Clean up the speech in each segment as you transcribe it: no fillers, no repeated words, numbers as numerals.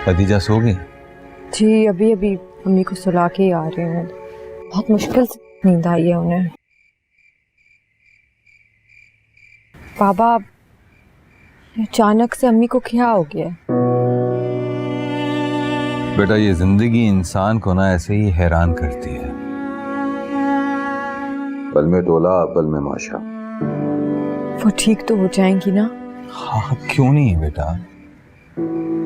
खदीजा सो गई? जी अभी अभी अम्मी को सुला के ही आ रही हूँ। बहुत मुश्किल से नींद आई है उन्हें। बाबा अचानक से अम्मी को क्या हो गया? बेटा ये जिंदगी इंसान को ना ऐसे ही हैरान करती है। पल में डोला पल में माशा। वो ठीक तो हो जाएंगी ना? हाँ क्यों नहीं बेटा,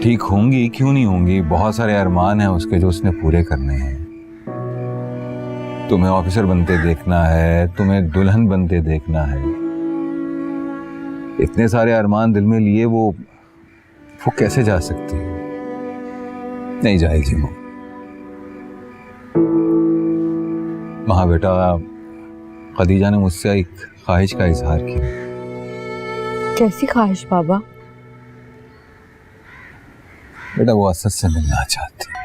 ठीक होंगी, क्यों नहीं होंगी। बहुत सारे अरमान हैं उसके जो उसने पूरे करने हैं। तुम्हें ऑफिसर बनते देखना है, तुम्हें दुल्हन बनते देखना है। इतने सारे अरमान दिल में लिए वो कैसे जा सकती है? नहीं जाएगी वो। हाँ बेटा, खदीजा ने मुझसे एक ख्वाहिश का इजहार किया। कैसी ख्वाहिश बाबा? बेटा वो असद से मिलना चाहती है।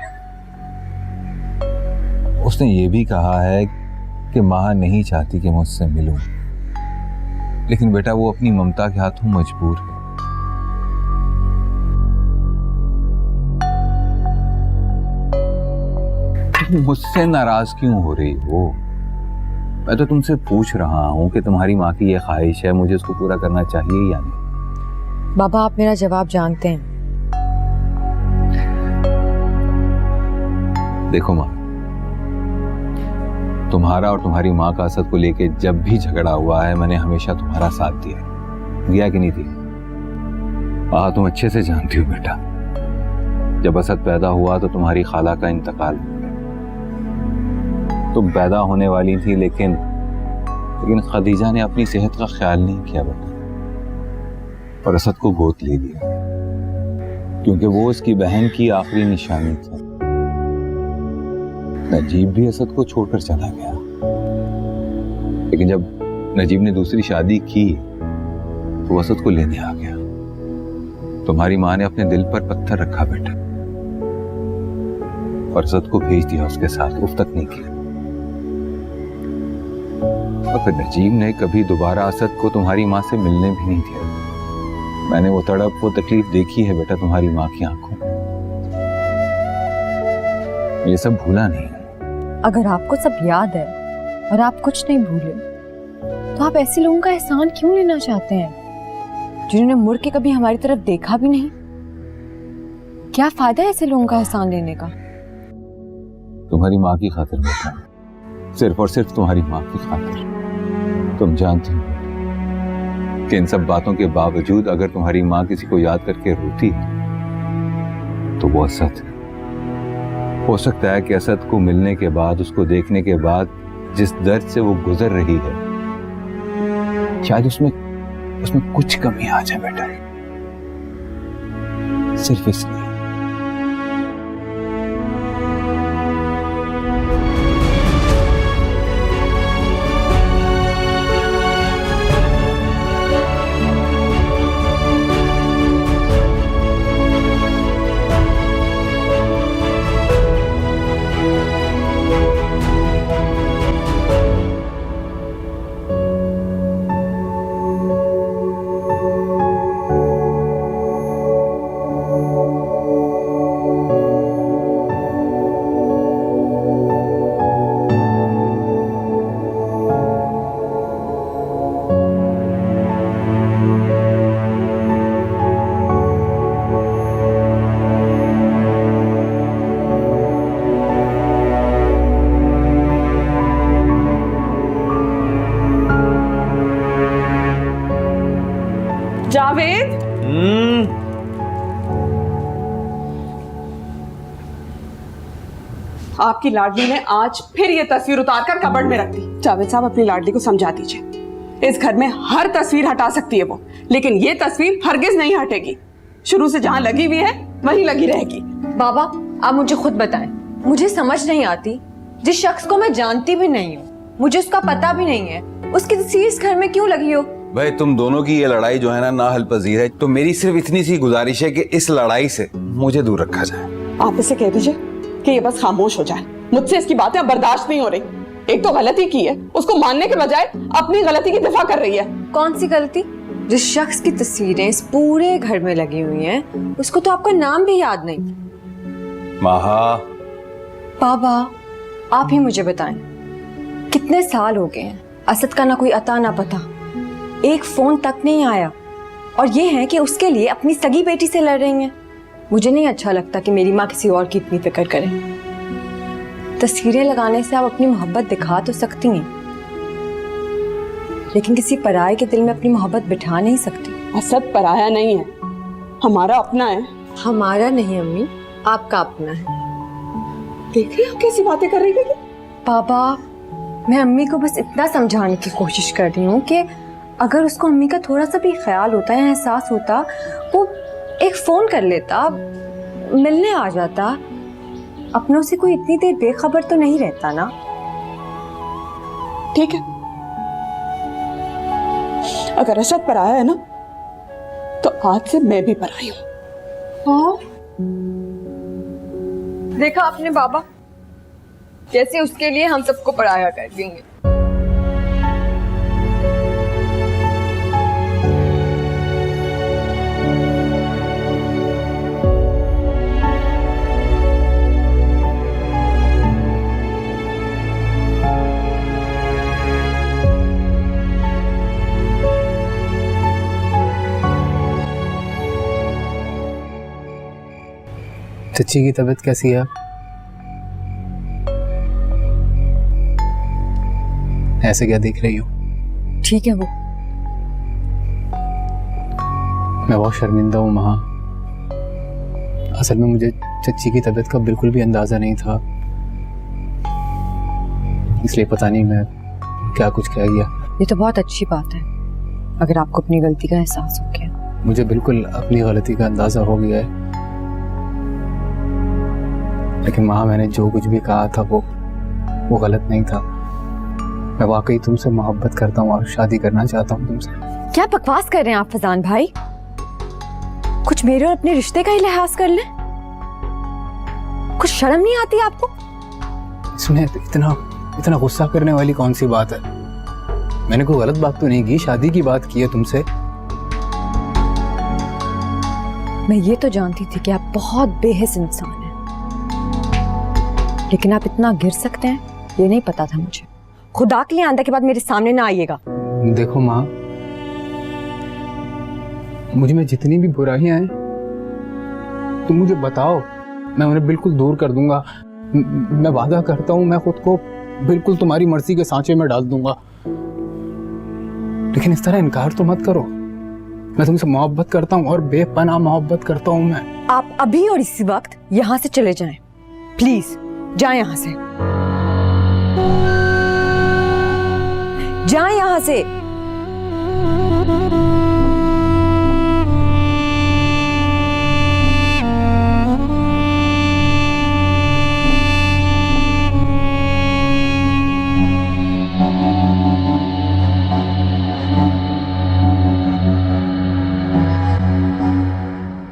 उसने ये भी कहा है कि माँ नहीं चाहती कि मैं उससे मिलूं, लेकिन बेटा वो अपनी ममता के हाथों मजबूर है। मुझसे नाराज क्यों हो रही हो? मैं तो तुमसे पूछ रहा हूं कि तुम्हारी माँ की ये ख्वाहिश है, मुझे उसको पूरा करना चाहिए या नहीं? बाबा आप मेरा जवाब जानते हैं। देखो माँ, तुम्हारा और तुम्हारी माँ का असद को लेके जब भी झगड़ा हुआ है मैंने हमेशा तुम्हारा साथ दिया कि नहीं दिया? तुम अच्छे से जानती हो बेटा, जब असद पैदा हुआ तो तुम्हारी खाला का इंतकाल हो गया। तुम पैदा होने वाली थी लेकिन खदीजा ने अपनी सेहत का ख्याल नहीं किया बेटा, और असद को गोद ले लिया क्योंकि वो उसकी बहन की आखिरी निशानी थी। नजीब भी असद को छोड़कर चला गया, लेकिन जब नजीब ने दूसरी शादी की तो असद को लेने आ गया। तुम्हारी माँ ने अपने दिल पर पत्थर रखा बेटा, और असद को भेज दिया उसके साथ, उफ तक नहीं किया। और फिर नजीब ने कभी दोबारा असद को तुम्हारी माँ से मिलने भी नहीं दिया। मैंने वो तड़प, वो तकलीफ देखी है बेटा तुम्हारी माँ की आंखों में। ये सब भूला नहीं। अगर आपको सब याद है और आप कुछ नहीं भूले तो आप ऐसे लोगों का एहसान क्यों लेना चाहते हैं जिन्होंने मुड़ के कभी हमारी तरफ देखा भी नहीं? क्या फायदा है ऐसे लोगों का एहसान लेने का? तुम्हारी माँ की खातिर बेटा, सिर्फ और सिर्फ तुम्हारी माँ की खातिर। तुम जानती हो कि इन सब बातों के बावजूद अगर तुम्हारी माँ किसी को याद करके रोती है तो वो असद है। हो सकता है कि असद को मिलने के बाद, उसको देखने के बाद जिस दर्द से वो गुजर रही है, शायद उसमें कुछ कमी आ जाए बेटा, सिर्फ इसलिए। जावेद, आपकी लाडली ने आज फिर ये तस्वीर उतारकर कबर्ड में रख दी। जावेद साहब अपनी लाडली को समझा दीजिए, इस घर में हर तस्वीर हटा सकती है वो, लेकिन ये तस्वीर हरगिज नहीं हटेगी। शुरू से जहां लगी हुई है वहीं लगी रहेगी। बाबा आप मुझे खुद बताएं, मुझे समझ नहीं आती, जिस शख्स को मैं जानती भी नहीं हूँ, मुझे उसका पता भी नहीं है, उसकी तस्वीर इस घर में क्यों लगी हो? भाई तुम दोनों की ये लड़ाई जो है ना हल पजीर है, तो मेरी सिर्फ इतनी सी गुजारिश है कि इस लड़ाई से मुझे दूर रखा जाए। आप इसे कह दीजिए कि ये बस खामोश हो जाए, मुझसे इसकी बातें अब बर्दाश्त नहीं हो रही। एक तो गलती की है, उसको मानने के बजाय अपनी गलती की दिफा कर रही है। कौन सी गलती? जिस शख्स की तस्वीरें इस पूरे घर में लगी हुई हैं, उसको तो आपका नाम भी याद नहीं। महा, बाबा आप ही मुझे बताएं, कितने साल हो गए हैं, असद का ना कोई अता ना पता, एक फोन तक नहीं आया, और ये है कि उसके लिए अपनी सगी बेटी से लड़ रही हैं। मुझे नहीं अच्छा लगता कि मेरी माँ किसी और की इतनी फिक्र करे। तस्वीरें लगाने से आप अपनी मोहब्बत दिखा तो सकती हैं, लेकिन किसी पराये के दिल में अपनी मोहब्बत बिठा नहीं सकती। असद पराया नहीं है, हमारा अपना है। हमारा नहीं अम्मी, आपका अपना है। देख रही हो कैसी बातें कर रही है? पापा, मैं अम्मी को बस इतना समझाने की कोशिश कर रही हूँ कि अगर उसको अम्मी का थोड़ा सा भी ख्याल होता या एहसास होता, वो एक फोन कर लेता, मिलने आ जाता। अपनों से कोई इतनी देर बेखबर तो नहीं रहता ना। ठीक है, अगर असद पराया है ना, तो आज से मैं भी पराई हूँ। देखा आपने बाबा, कैसे उसके लिए हम सबको पराया कर देंगे। चच्ची की तबीयत कैसी है? ऐसे क्या देख रही हो? ठीक है वो। मैं बहुत शर्मिंदा हूँ महा। असल में मुझे चच्ची की तबीयत का बिल्कुल भी अंदाजा नहीं था, इसलिए पता नहीं मैं क्या कुछ कह गया। ये तो बहुत अच्छी बात है अगर आपको अपनी गलती का एहसास हो गया। मुझे बिल्कुल अपनी गलती का अंदाजा हो गया है, लेकिन माँ मैंने जो कुछ भी कहा था वो गलत नहीं था। मैं वाकई तुमसे मोहब्बत करता हूँ और शादी करना चाहता हूँ तुमसे। क्या बकवास कर रहे हैं आप फजान भाई? कुछ मेरे और अपने रिश्ते का ही लिहाज कर लें। कुछ शर्म नहीं आती आपको? इसमें इतना गुस्सा करने वाली कौन सी बात है? मैंने कोई गलत बात तो नहीं की, शादी की बात की है तुमसे। मैं ये तो जानती थी कि आप बहुत बेहिस इंसान हैं, लेकिन आप इतना गिर सकते हैं ये नहीं पता था मुझे। खुदा के लिए आंदा के बाद मेरे सामने ना आइएगा। देखो माँ, मुझ में जितनी भी बुराइयां हैं तुम मुझे बताओ, मैं उन्हें बिल्कुल दूर कर दूंगा। मैं वादा करता हूँ मैं खुद को बिल्कुल तुम्हारी मर्जी के सांचे में डाल दूंगा, लेकिन इस तरह इनकार तो मत करो। मैं तुमसे मोहब्बत करता हूँ और बेपनाह मोहब्बत करता हूँ मैं। आप अभी और इसी वक्त यहाँ से चले जाएं, प्लीज जाएं यहाँ से, जाएं यहाँ से।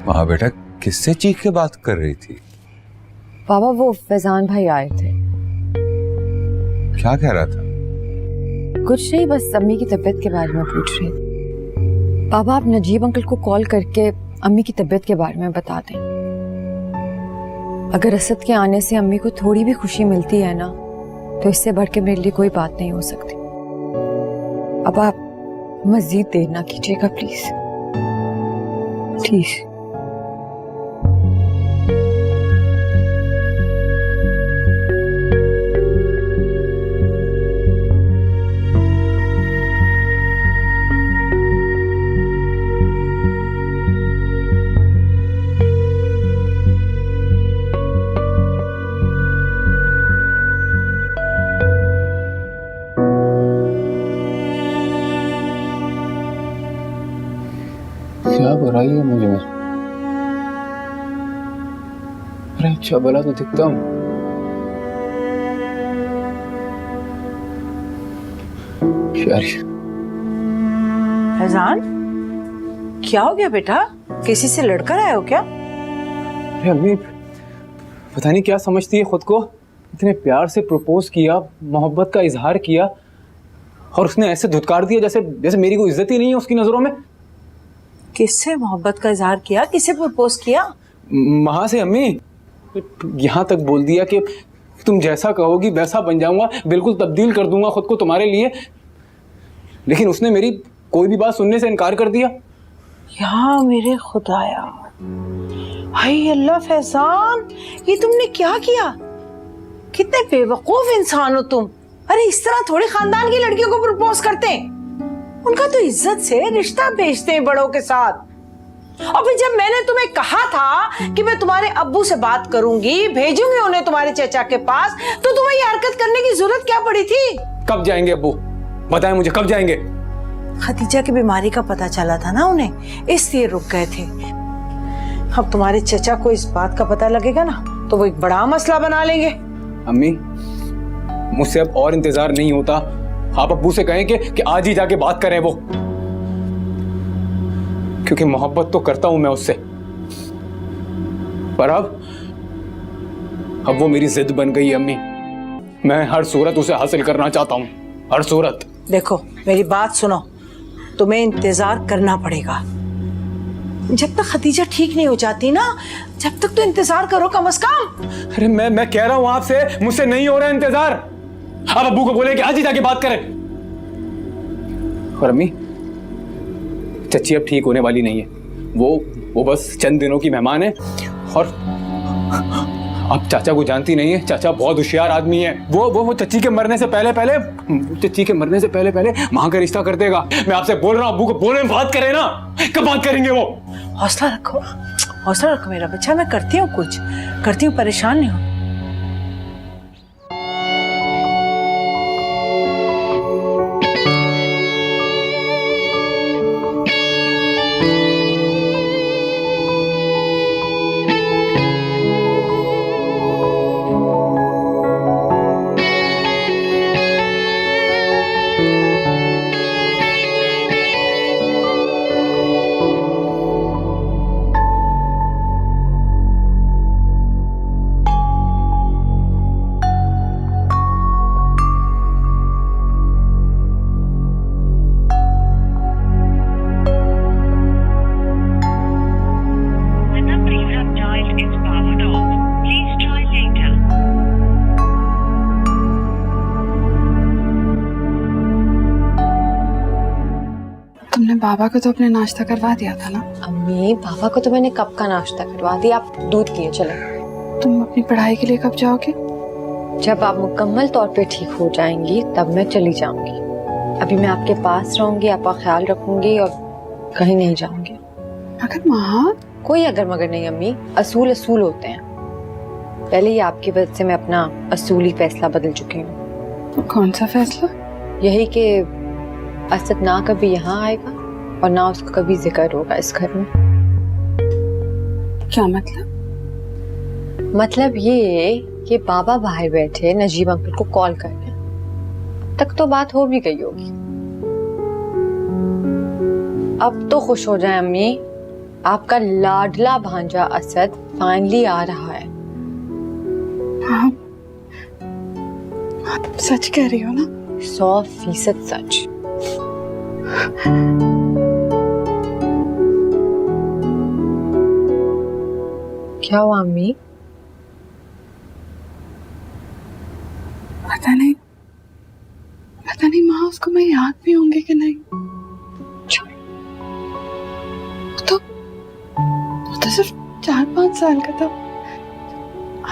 वहां बेटा किससे चीख के बात कर रही थी? बाबा वो फैजान भाई आए थे। क्या कह रहा था? कुछ नहीं, बस अम्मी की तबीयत के बारे में पूछ रहे थे। बाबा आप नजीब अंकल को कॉल करके अम्मी की तबीयत के बारे में बता दें। अगर असद के आने से अम्मी को थोड़ी भी खुशी मिलती है ना, तो इससे बढ़ के मेरे लिए कोई बात नहीं हो सकती। अब आप मजीद देर ना कीजिएगा प्लीज, प्लीज। क्या बुराई है मुझे में? अरे अच्छा भला तो दिखता हूँ। फैजान, क्या हो गया बेटा? किसी से लड़कर आए हो क्या? अरे अम्मी, पता नहीं क्या समझती है खुद को। इतने प्यार से प्रपोज किया, मोहब्बत का इजहार किया, और उसने ऐसे धुतकार दिया जैसे मेरी कोई इज्जत ही नहीं है उसकी नजरों में। किससे मोहब्बत का इजहार किया? किसे प्रपोज किया? महा से अम्मी। यहाँ तक बोल दिया कि तुम जैसा कहोगी वैसा बन जाऊंगा, बिल्कुल तब्दील कर दूंगा खुद को तुम्हारे लिए, लेकिन उसने मेरी कोई भी बात सुनने से इनकार कर दिया। या मेरे खुदाया, हाय अल्लाह फैजान, ये तुमने क्या किया? कितने बेवकूफ इंसान हो तुम। अरे इस तरह थोड़ी खानदान की लड़कियों को प्रपोज करते हैं। उनका तो इज्जत से रिश्ता भेजते हैं बड़ों के साथ। और फिर जब मैंने तुम्हें कहा था कि मैं तुम्हारे अब्बू से बात करूंगी, भेजूंगी उन्हें तुम्हारे चचा के पास, तो तुम्हें ये हरकत करने की जरूरत क्या पड़ी थी? कब जाएंगे अब्बू, बताएं मुझे, कब जाएंगे? खदीजा की बीमारी का पता चला था ना उन्हें, इसलिए रुक गए थे। अब तुम्हारे चचा को इस बात का पता लगेगा ना, तो वो एक बड़ा मसला बना लेंगे। अम्मी, मुझसे अब और इंतजार नहीं होता। आप अब्बू से कहें कि आज ही जाके बात करें वो, क्योंकि मोहब्बत तो करता हूं मैं उससे, पर अब वो मेरी जिद बन गई है अम्मी। मैं हर सूरत उसे हासिल करना चाहता हूं, हर सूरत। देखो मेरी बात सुनो, तुम्हें इंतजार करना पड़ेगा। जब तक खदीजा ठीक नहीं हो जाती ना, जब तक तो इंतजार करो कम से कम। अरे मैं कह रहा हूं आपसे, मुझसे नहीं हो रहा इंतजार। आप अब्बू को बोले कि आज ही जाके बात करें। और अम्मी, चच्ची अब ठीक होने वाली नहीं है। वो बस चंद दिनों की मेहमान है, और आप चाचा को जानती नहीं है, चाचा बहुत होशियार आदमी है। वो चच्ची के मरने से पहले मां का रिश्ता कर देगा। मैं आपसे बोल रहा हूँ, अब्बू को बोले बात करें ना। कब बात करेंगे वो? हौसला रखो मेरा बच्चा, मैं करती हूँ कुछ, करती हूँ, परेशान नहीं हो। तुमने बाबा को तो अपने नाश्ता करवा दिया था ना? अम्मी, पापा को तो मैंने कब का नाश्ता करवा दिया। आप दूध पिए चलो। तुम अपनी पढ़ाई के लिए कब जाओगे? जब आप मुकम्मल तौर पे ठीक हो जाएंगी तब मैं चली जाऊंगी। अभी मैं आपके पास रहूंगी, आपका ख्याल रखूंगी और कहीं नहीं जाऊंगी। मगर माँ, कोई अगर मगर नहीं अम्मी, असूल असूल होते हैं। पहले ही आपकी वजह से मैं अपना असूली फैसला बदल चुकी हूँ। तो कौन सा फैसला? यही कि असद ना कभी यहाँ आएगा और ना उसका कभी जिक्र होगा इस घर में। क्या मतलब? मतलब ये कि बाबा बाहर बैठे नजीब अंकल को कॉल कर रहे हैं। तक तो बात हो भी गई होगी। अब तो खुश हो जाए अम्मी, आपका लाडला भांजा असद फाइनली आ रहा है। आप सच कह रही हो ना? 100% सच। क्या हुआ अम्मी? पता नहीं माँ, उसको मैं याद भी होंगी कि नहीं। वो तो सिर्फ 4-5 साल का था।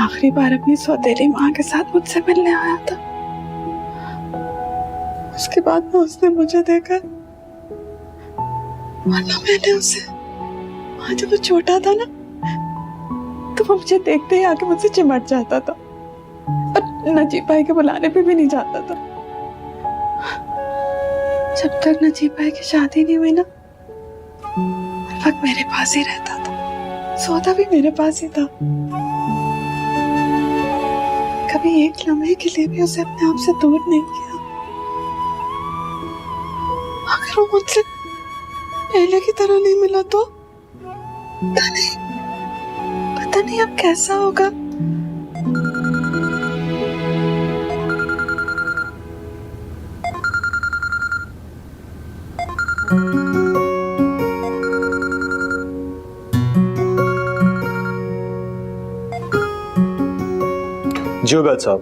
आखिरी बार अपनी सौतेली माँ के साथ मुझसे मिलने आया था। उसके बाद में उसने मुझे देखा, वरना मैंने उसे, वहाँ जब वो छोटा था ना, तो वो मुझे देखते ही आके मुझसे चिमट जाता था और नजीब भाई के बुलाने पे भी नहीं जाता था। जब तक नजीब भाई की शादी नहीं हुई ना, हर वक्त मेरे पास ही रहता था, सोता भी मेरे पास ही था। कभी एक लम्हे के लिए भी उसे अपने आप से दूर नहीं किया। अगर वो मुझसे पहले की तरह नहीं मिला तो पता नहीं अब कैसा होगा। जी उगल साहब,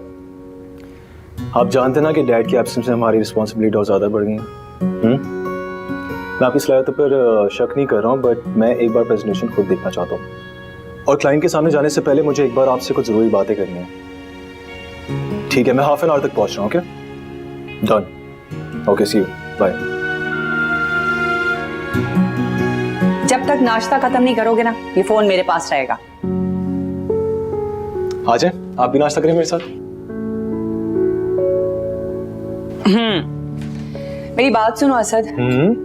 आप जानते ना कि डैड की एब्सेंस में हमारी रिस्पॉन्सिबिलिटी और ज़्यादा बढ़ गई है। मैं आपकी सलाहियतों पर शक नहीं कर रहा हूँ, बट मैं एक बार प्रेजेंटेशन खुद देखना चाहता हूँ, और क्लाइंट के सामने जाने से पहले मुझे एक बार आपसे कुछ ज़रूरी बातें करनी है। ठीक है, मैं हाफ एन आवर तक पहुँच रहा हूँ। Okay, done. Okay, see you, bye. जब तक नाश्ता खत्म नहीं करोगे ना, ये फोन मेरे पास रहेगा। आ जाए, आप भी नाश्ता करें मेरे साथ। मेरी बात सुनो असद,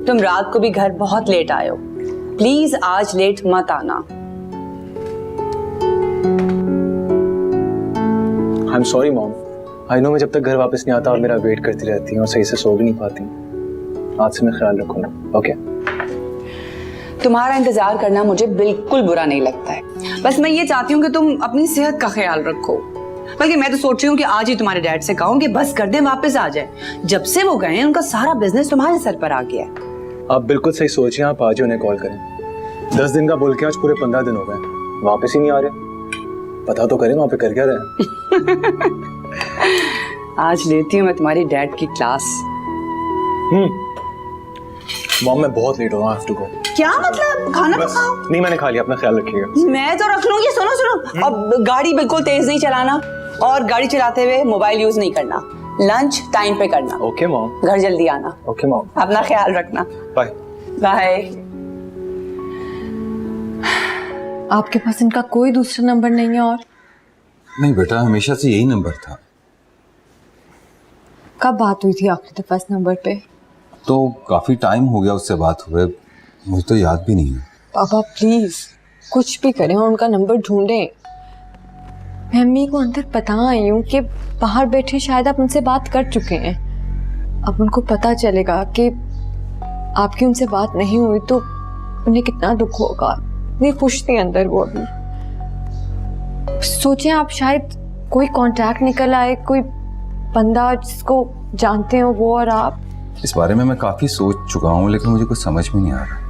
तुम रात को भी घर बहुत लेट आए हो, प्लीज आज लेट मत आना। I am sorry mom, I know मैं जब तक घर वापस नहीं आता और मेरा वेट करती रहती हूँ और सही से सो भी नहीं पाती। आज से मैं ख्याल रखूंगा। ओके? तुम्हारा इंतजार करना मुझे बिल्कुल बुरा नहीं लगता है, बस मैं ये चाहती हूँ कि तुम अपनी सेहत का ख्याल रखो। बल्कि मैं तो सोच रही हूँ कि आज ही तुम्हारे डैड से कहूँ कि बस कर दे, वापस आ जाए। जब से वो गए हैं उनका सारा बिजनेस तुम्हारे सर पर आ गया है। आप बिल्कुल सही सोच रहे हैं, आप आज ही उन्हें कॉल करें। 10 दिन का बोल के आज पूरे 15 दिन हो गए, वापस ही नहीं आ रहे। पता तो करें वहां पे कर क्या रहे हैं। आज लेती हूँ मैं तुम्हारी डैड की क्लास। मॉम मैं बहुत लेट हो रहा हूँ, आई हैव टू गो। क्या मतलब? खाना तो खाओ। नहीं, मैंने खा लिया, अपना ख्याल रखिएगा। मैं तो रख लूंगी। सुनो सुनो, अब गाड़ी बिल्कुल तेज नहीं चलाना, और गाड़ी चलाते हुए मोबाइल यूज नहीं करना। लंच टाइम पे करना। Okay mom. घर जल्दी आना। Okay mom. अपना ख्याल रखना। Bye bye. आपके पास इनका कोई दूसरा नंबर नहीं है? और नहीं बेटा, हमेशा से यही नंबर था। कब बात हुई थी आखिरी दफा इस नंबर पे? तो काफी टाइम हो गया उससे बात हुए, मुझे तो याद भी नहीं है। पापा प्लीज कुछ भी करें और उनका नंबर ढूंढें। मैं अम्मी को अंदर बता आई हूँ कि बाहर बैठे शायद आप उनसे बात कर चुके हैं। अब उनको पता चलेगा कि आपकी उनसे बात नहीं हुई तो उन्हें कितना दुख होगा। नहीं खुश थी अंदर वो अभी। सोचें आप, शायद कोई कांटेक्ट निकल आए, कोई बंदा जिसको जानते हो वो और आप। इस बारे में मैं काफी सोच चुका हूँ, लेकिन मुझे कुछ समझ में नहीं आ रहा।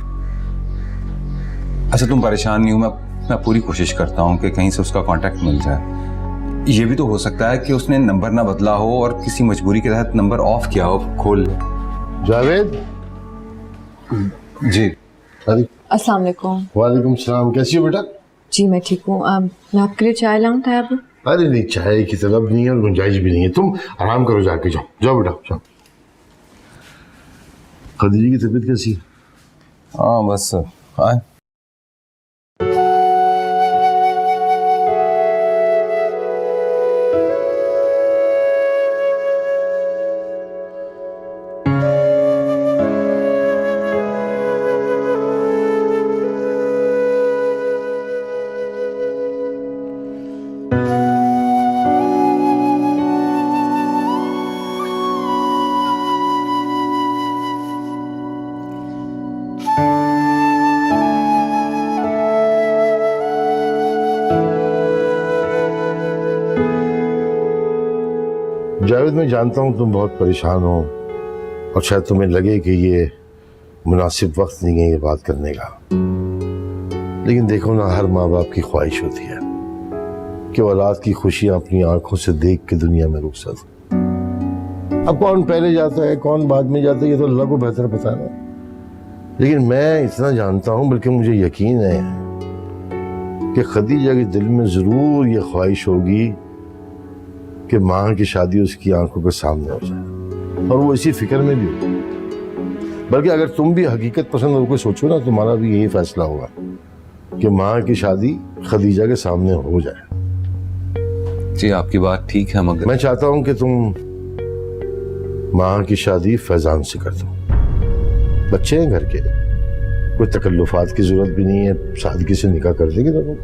अच्छा तुम परेशान नहीं हो, मैं पूरी कोशिश करता हूँ कि कहीं से उसका कांटेक्ट मिल जाए। ये भी तो हो सकता है कि उसने नंबर ना बदला हो और किसी मजबूरी के तहत नंबर ऑफ किया हो, खोल। जावेद जी। अस्सलाम वालेकुम। वालेकुम सलाम, कैसी हो बेटा? जी मैं ठीक हूँ। मैं आपके लिए चाय लाऊं था? अब अरे नहीं, चाय की तलब नहीं है और गुंजाइश भी नहीं है। तुम आराम करो, जाके जाओ जाओ बेटा जाओ। खदीजा की तबीयत कैसी है? हाँ बस आए। जावेद मैं जानता हूँ तुम बहुत परेशान हो और शायद तुम्हें लगे कि ये मुनासिब वक्त नहीं है ये बात करने का, लेकिन देखो ना, हर माँ बाप की ख्वाहिश होती है कि औलाद की खुशियां अपनी आंखों से देख के दुनिया में रुखसत। अब कौन पहले जाता है कौन बाद में जाता है ये तो अल्लाह को बेहतर पता है, लेकिन मैं इतना जानता हूँ, बल्कि मुझे यकीन है कि खदीजा के दिल में जरूर ये ख्वाहिश होगी कि माँ की शादी उसकी आंखों के सामने हो जाए, और वो इसी फिक्र में भी हो। बल्कि अगर तुम भी हकीकत पसंद होकर सोचो ना, तुम्हारा भी यही फैसला होगा कि माँ की शादी खदीजा के सामने हो जाए। जी आपकी बात ठीक है, मगर मैं चाहता हूं कि तुम माँ की शादी फैजान से कर दो। बच्चे हैं घर के, कोई तकल्लुफात की जरूरत भी नहीं है, सादगी से निकाह कर देंगे दोनों।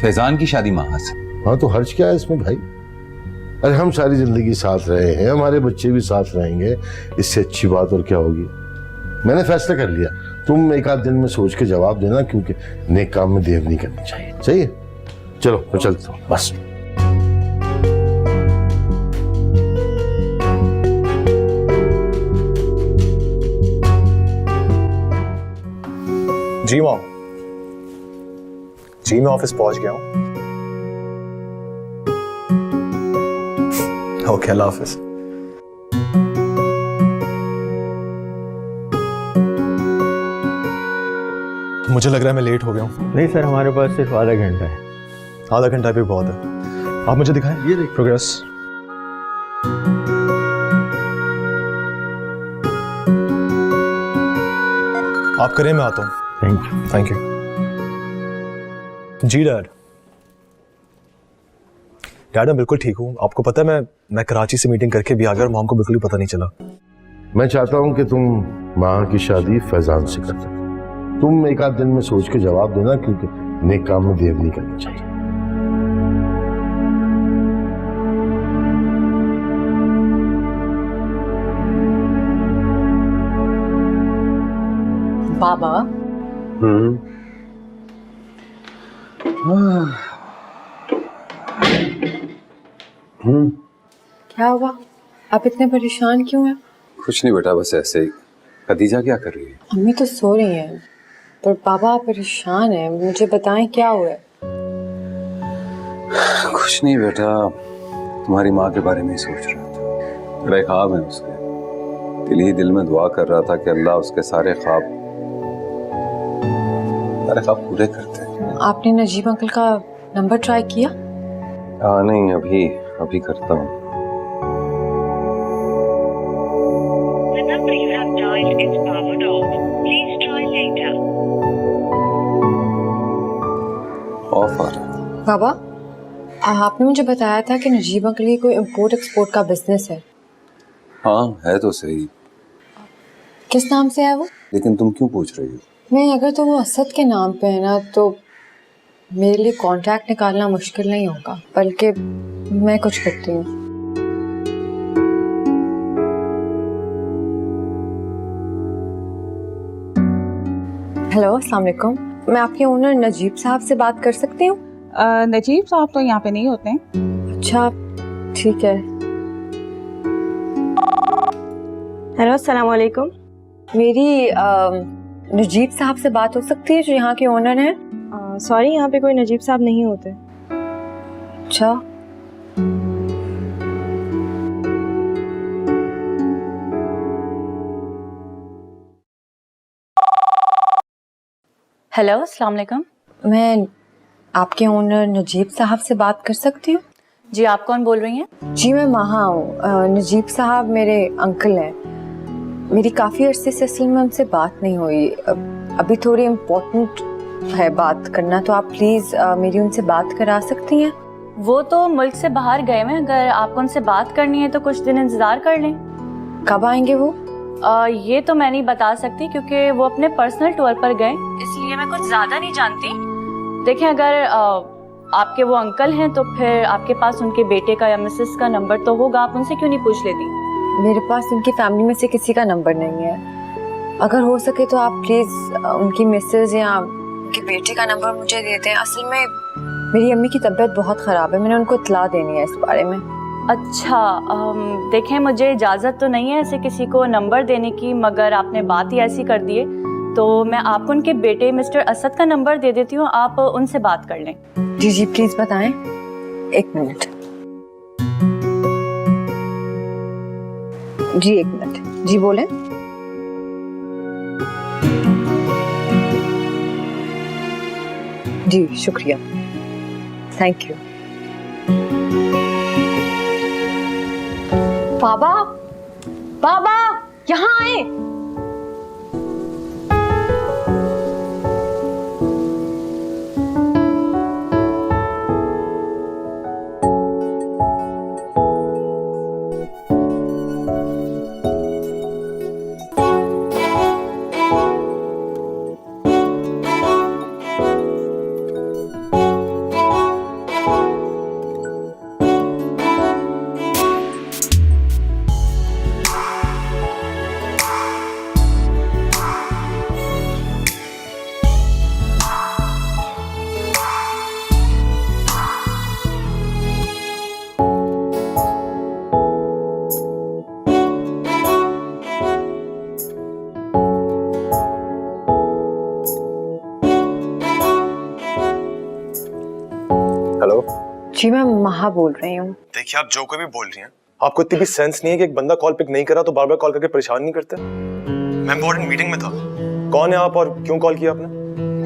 फैजान की शादी माँ से? हाँ तो हर्ज क्या है इसमें भाई? अरे हम सारी जिंदगी साथ रहे हैं, हमारे बच्चे भी साथ रहेंगे, इससे अच्छी बात और क्या होगी। मैंने फैसला कर लिया, तुम एक आध दिन में सोच के जवाब देना, क्योंकि नेक काम में देर नहीं करनी चाहिए। सही है? चलो मैं चलता हूँ बस। जी मॉम, जी मैं ऑफिस पहुंच गया हूँ। ओके, अल्लाह हाफिज। मुझे लग रहा है मैं लेट हो गया हूँ। नहीं सर, हमारे पास सिर्फ आधा घंटा है। आधा घंटा भी बहुत है। आप मुझे दिखाएं ये प्रोग्रेस। आप करें, मैं आता हूँ। Thank you. Thank you. जी डैड। डैड मैं बिल्कुल ठीक हूँ। आपको पता है मैं कराची से मीटिंग करके भी आ गया और मॉम को बिल्कुल भी पता नहीं चला। मैं चाहता हूं कि तुम माँ की शादी फैजान से कर दो। तुम एक आध दिन में सोच के जवाब देना, क्योंकि नेक काम में देर नहीं करनी चाहिए। बाबा, क्या हुआ? आप इतने परेशान क्यों हैं? कुछ नहीं बेटा, बस ऐसे ही। खदीजा क्या कर रही है? अम्मी तो सो रही हैं, पर पापा आप परेशान हैं। मुझे बताएं क्या हुआ है? कुछ नहीं बेटा, तुम्हारी माँ के बारे में ही सोच रहा था। बड़ा ख्वाब है उसके, दिल ही दिल में दुआ कर रहा था कि अल्लाह उसके सारे ख्वाब पूरे करते हैं। आपने नजीब अंकल का नंबर ट्राई किया? नहीं, अभी करता हूँ। The number you have dialed is powered off. Please try later. Off आ रहा है। बाबा, आपने मुझे बताया था कि नजीब अंकल की कोई इंपोर्ट एक्सपोर्ट का बिजनेस है। हाँ है तो सही, किस नाम से है वो? लेकिन तुम क्यों पूछ रही हो? नहीं, अगर तो वो असद के नाम पे है ना, तो मेरे लिए कॉन्ट्रैक्ट निकालना मुश्किल नहीं होगा, बल्कि मैं कुछ करती हूँ। हेलो, अस्सलाम वालेकुम। मैं आपके ओनर नजीब साहब से बात कर सकती हूँ? नजीब साहब तो यहाँ पे नहीं होते हैं। अच्छा, ठीक है। हेलो, अस्सलाम वालेकुम। मेरी नजीब साहब से बात हो सकती है, जो यहाँ के ओनर हैं? सॉरी, यहाँ पे कोई नजीब साहब नहीं होते। अच्छा, हेलो, अस्सलाम वालेकुम। मैं आपके ओनर नजीब साहब से बात कर सकती हूँ? जी, आप कौन बोल रही हैं? जी, मैं महा हूँ। नजीब साहब मेरे अंकल हैं। मेरी काफ़ी अरसे से असल में उनसे बात नहीं हुई। अभी थोड़ी इम्पोर्टेंट है बात करना, तो आप प्लीज़ मेरी उनसे बात करा सकती हैं? वो तो मुल्क से बाहर गए हैं। अगर आपको उनसे बात करनी है तो कुछ दिन इंतज़ार कर लें। कब आएंगे वो? ये तो मैं नहीं बता सकती, क्योंकि वो अपने पर्सनल टूर पर गए, इसलिए मैं कुछ ज़्यादा नहीं जानती। देखें, अगर आपके वो अंकल हैं तो फिर आपके पास उनके बेटे का या मिसेस का नंबर तो होगा, आप उनसे क्यों नहीं पूछ लेती? मेरे पास उनकी फैमिली में से किसी का नंबर नहीं है। अगर हो सके तो आप प्लीज़ उनकी मिसेस या उनके बेटे का नंबर मुझे दे दें। असल में मेरी अम्मी की तबीयत बहुत ख़राब है, मैंने उनको इत्तला देनी है इस बारे में। अच्छा, देखें, मुझे इजाज़त तो नहीं है ऐसे किसी को नंबर देने की, मगर आपने बात ही ऐसी कर दी है तो मैं आपको उनके बेटे मिस्टर असद का नंबर दे देती हूँ, आप उनसे बात कर लें। जी जी, प्लीज़ बताएं। एक मिनट जी, एक मिनट जी, बोलें। जी, शुक्रिया, थैंक यू। बाबा, बाबा, यहाँ आए। हेलो जी, मैं महा बोल रही हूँ। देखिए, आप जो कोई भी बोल रही हैं, आपको इतनी भी सेंस नहीं है कि एक बंदा कॉल पिक नहीं करा तो बार बार कॉल करके परेशान नहीं करते? मैं इंपॉर्टेंट मीटिंग में था। कौन है आप और क्यों कॉल किया आपने?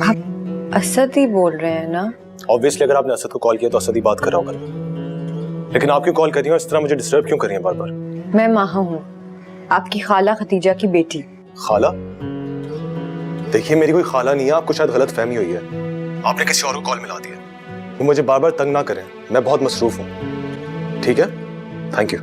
आप असद ही बोल रहे हैं ना? ऑब्वियसली अगर आपने असद को कॉल किया तो असद ही बात कर रहा होगा, लेकिन आप क्यों कॉल कर रही हैं और इस तरह मुझे डिस्टर्ब क्यों कर रही हैं बार बार? मैं माहा हूँ, आपकी खाला खतीजा की बेटी। खाला? देखिए मेरी कोई खाला नहीं है, आपको शायद गलत फहमी हुई है। आपने किसी और को कॉल मिला दिया। तो मुझे बार बार तंग ना करें, मैं बहुत मसरूफ हूँ। ठीक है, थैंक यू।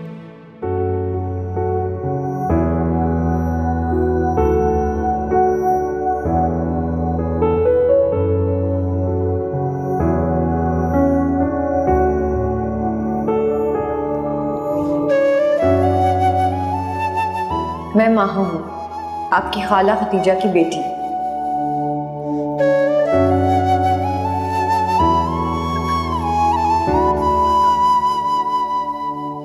मैं माहा हूँ, आपकी खाला खतीजा की बेटी।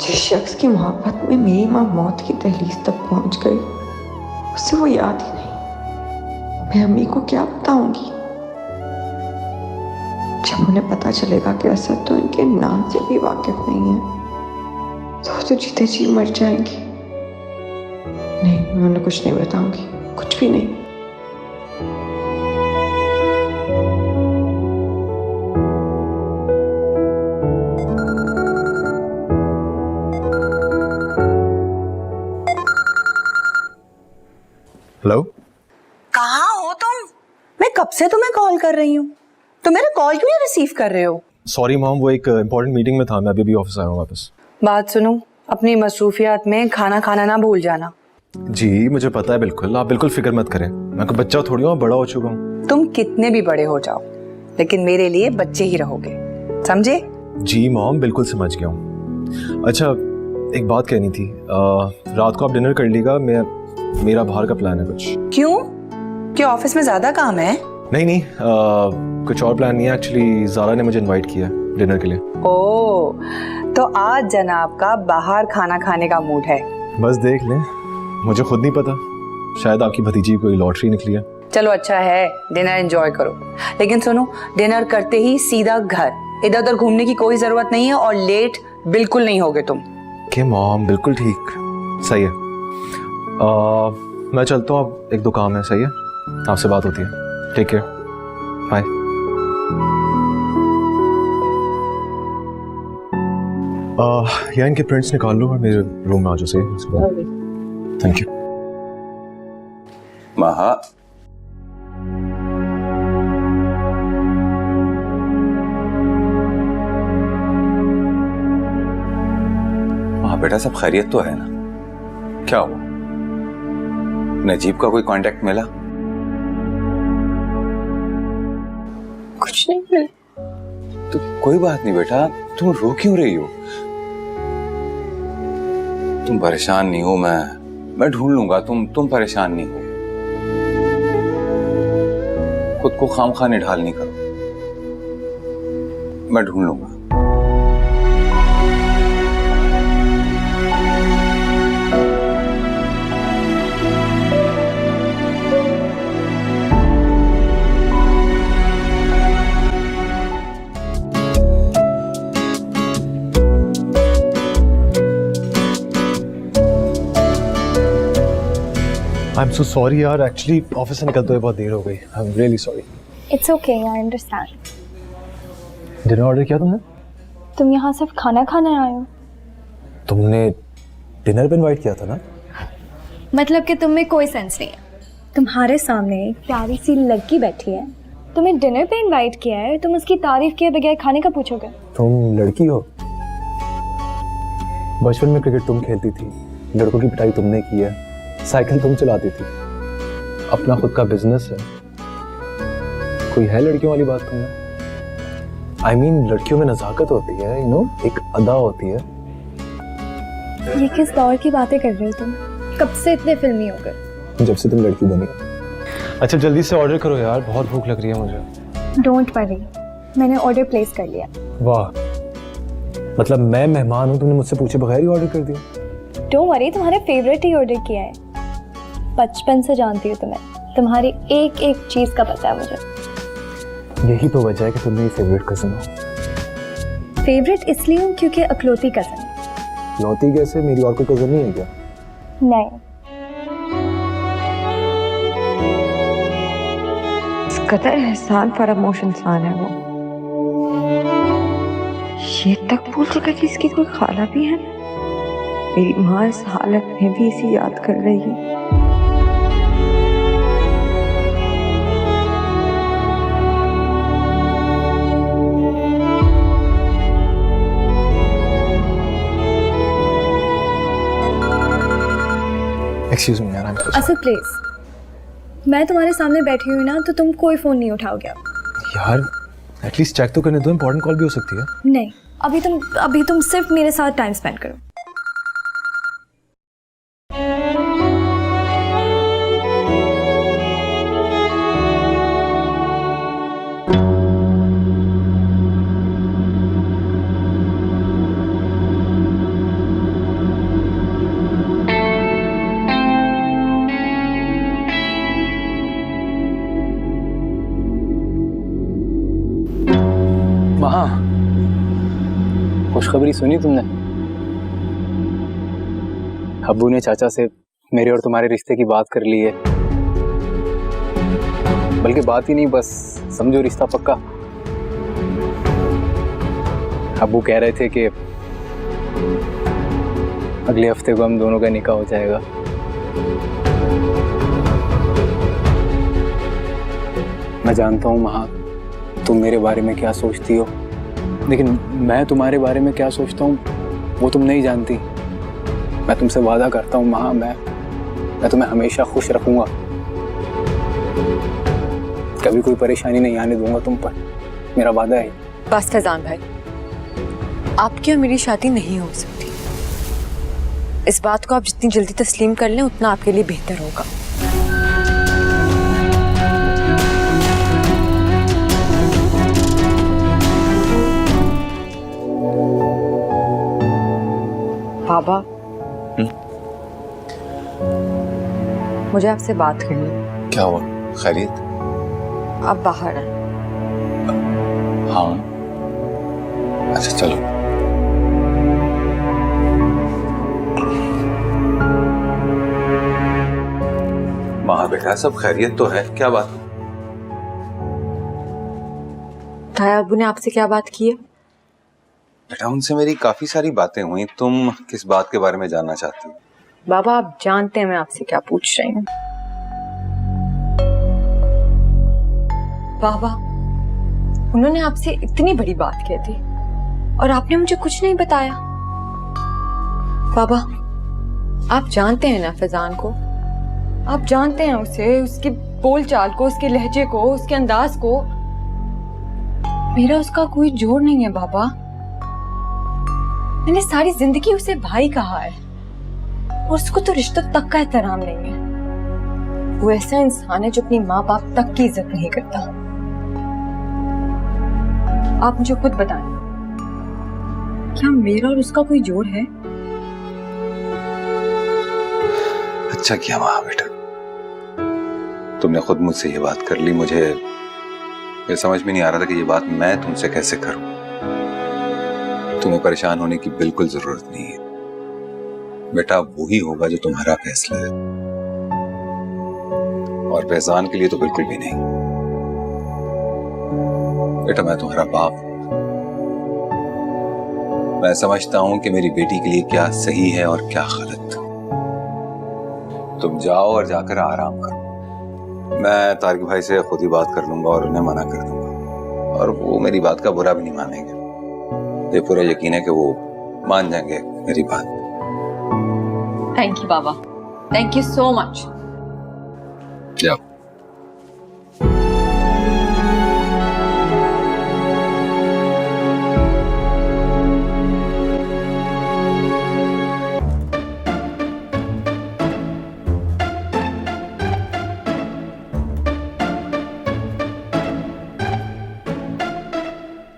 जिस शख्स की मोहब्बत में मेरी माँ मौत की दहलीज तक पहुंच गई, उसे वो याद ही नहीं। मैं अम्मी को क्या बताऊंगी? जब उन्हें पता चलेगा कि असद तो इनके नाम से भी वाकिफ नहीं है तो जीते जी मर जाएंगी। नहीं, मैं उन्हें कुछ नहीं बताऊंगी, कुछ भी नहीं। हेलो, कहाँ हो तुम? मैं कब से तुम्हें कॉल कर रही हूँ, तुम मेरा कॉल क्यों नहीं रिसीव कर रहे हो? सॉरी मॉम, वो एक इंपॉर्टेंट मीटिंग में था, मैं अभी ऑफिस आया हूँ वापस। बात सुनो, अपनी मसरूफियात में खाना खाना ना भूल जाना। जी मुझे पता है, बिल्कुल आप बिल्कुल फिक्र मत करें। मैं कोई बच्चा थोड़ी हूँ, बड़ा हो चुका हूँ। तुम कितने भी बड़े हो जाओ लेकिन मेरे लिए बच्चे ही रहोगे, समझे? जी मॉम, बिल्कुल समझ गया हूँ। अच्छा एक बात कहनी थी, रात को आप डिनर कर लीजिएगा, मेरा बाहर का प्लान है कुछ। क्यों? क्या ऑफिस में ज्यादा काम है? नहीं, कुछ और प्लान नहीं है। एक्चुअली ज़ारा ने मुझे इनवाइट किया है डिनर के लिए। ओह, तो आज जनाब का बाहर खाना खाने का मूड है। बस देख लें, मुझे खुद नहीं पता, शायद आपकी भतीजी की कोई लॉटरी निकली है। चलो अच्छा है, डिनर एंजॉय करो, लेकिन सुनो, डिनर करते ही सीधा घर, इधर उधर घूमने की कोई जरूरत नहीं है और लेट बिल्कुल नहीं होगे तुम। के मॉम, बिल्कुल ठीक, सही है। मैं चलता हूँ, अब एक दो काम है। सही है, आपसे बात होती है। Take care, bye. यहाँ इनके प्रिंट्स निकाल लो और मेरे रूम में आ जाओ। सही, थैंक यू। माहा, माहा बेटा सब खैरियत तो है ना? क्या हुआ? नजीब का कोई कांटेक्ट मिला? कुछ नहीं मिला। तो कोई बात नहीं बेटा, तुम रो क्यों रही हो? तुम परेशान नहीं हो, मैं ढूंढ लूंगा। तुम परेशान नहीं हो, खुद को खामखा निढाल नहीं करो, मैं ढूंढ लूंगा। आई एम सो सॉरी यार, एक्चुअली ऑफिस से निकलते हुए बहुत देर हो गई। I am really sorry. It's okay, I understand. Dinner order किया तुमने? तुम यहाँ सिर्फ खाना खाने आए हो? तुमने डिनर पे इनवाइट किया था ना? मतलब कि तुम में कोई सेंस नहीं है। तुम्हारे सामने एक प्यारी सी लड़की बैठी है, तुम्हें डिनर पे इनवाइट किया है, तुम उसकी तारीफ किए बगैर खाने का पूछोगे? तुम लड़की हो? बचपन में क्रिकेट तुम खेलती थी, लड़कों की पिटाई तुमने की है, साइकिल तुम चलाती थी, अपना खुद का बिजनेस है। कोई है लड़कियों वाली बात तुमने? आई मीन लड़कियों में नजाकत होती है, यू नो, एक अदा होती है। ये किस दौर की बातें कर रहे हो तुम? कब से इतने फिल्मी हो गए? जब से तुम लड़की बनी। अच्छा जल्दी से ऑर्डर करो यार, बहुत भूख लग रही है मुझे। डोंट वरी, मैंने ऑर्डर प्लेस कर लिया। वाह, मतलब मैं मेहमान हूँ, तुमने मुझसे पूछे बगैर ही ऑर्डर कर दिया? डोंट वरी, तुम्हारे फेवरेट ही ऑर्डर किया है। बचपन से जानती हूँ तुम्हें, तुम्हारी एक एक चीज का पता है मुझे। यही तो वजह है कि तुम मेरी फेवरेट कज़न हो। फेवरेट इसलिए हूँ क्योंकि अकलौती कज़न। लौटी कैसे? मेरी और कोई कजन नहीं है क्या? नहीं, इस कदर एहसान फरामोश इंसान है वो, ये तक भूल चुका कि इसकी कोई खाला भी है। मेरी माँ इस हालत में भी इसे याद कर रही है। एक्सक्यूज मी यार, असद प्लीज, मैं तुम्हारे सामने बैठी हुई ना, तो तुम कोई फोन नहीं उठाओगे। यार एटलीस्ट चेक तो करने दो, इंपॉर्टेंट कॉल भी हो सकती है। नहीं, अभी तुम सिर्फ मेरे साथ टाइम स्पेंड करो। महा, खुशखबरी सुनी तुमने? अब्बू ने चाचा से मेरे और तुम्हारे रिश्ते की बात कर ली है। बल्कि बात ही नहीं, बस समझो रिश्ता पक्का। अब्बू कह रहे थे कि अगले हफ्ते को हम दोनों का निकाह हो जाएगा। मैं जानता हूँ महा, तुम मेरे बारे में क्या सोचती हो, लेकिन मैं तुम्हारे बारे में क्या सोचता हूँ वो तुम नहीं जानती। मैं तुमसे वादा करता हूँ महा, मैं तुम्हें हमेशा खुश रखूंगा, कभी कोई परेशानी नहीं आने दूंगा तुम पर, मेरा वादा है। बस फैजान भाई, आपकी और मेरी शादी नहीं हो सकती। इस बात को आप जितनी जल्दी तस्लीम कर लें उतना आपके लिए बेहतर होगा। बाबा, मुझे आपसे बात करनी है। क्या हुआ? खैरियत? आप बाहर हैं? हाँ। अच्छा चलो। माँ बेटा सब खैरियत तो है, क्या बात? ताया अब्बू ने आपसे क्या बात की है? बेटा उनसे मेरी काफी सारी बातें हुई, तुम किस बात के बारे में जानना चाहती हो? बाबा आप जानते हैं मैं आपसे क्या पूछ रही हूँ। बाबा, उन्होंने आपसे इतनी बड़ी बात कह दी और आपने मुझे कुछ नहीं बताया। बाबा, आप जानते हैं ना फैजान को, आप जानते हैं उसे, उसके बोलचाल को, उसके लहजे को, उसके अंदाज को। मेरा उसका कोई जोड़ नहीं है बाबा। मैंने सारी जिंदगी उसे भाई कहा है और उसको तो रिश्तों तक का एहतराम नहीं है। वो ऐसा इंसान है जो अपनी माँ बाप तक की इज्जत नहीं करता। आप मुझे खुद बताएं, क्या मेरा और उसका कोई जोड़ है? अच्छा किया माँ बेटा, तुमने खुद मुझसे ये बात कर ली। मुझे ये समझ में नहीं आ रहा था कि ये बात मैं तुमसे कैसे करूं। तुम्हें परेशान होने की बिल्कुल जरूरत नहीं है बेटा, वही होगा जो तुम्हारा फैसला है, और फैजान के लिए तो बिल्कुल भी नहीं। बेटा मैं तुम्हारा बाप हूं, मैं समझता हूं कि मेरी बेटी के लिए क्या सही है और क्या गलत। तुम जाओ और जाकर आराम करो। मैं तारिक भाई से खुद ही बात कर लूंगा और उन्हें मना कर दूंगा, और वो मेरी बात का बुरा भी नहीं मानेंगे। ये पूरा यकीन है कि वो मान जाएंगे मेरी बात। Thank you Baba, thank you so much. जाओ।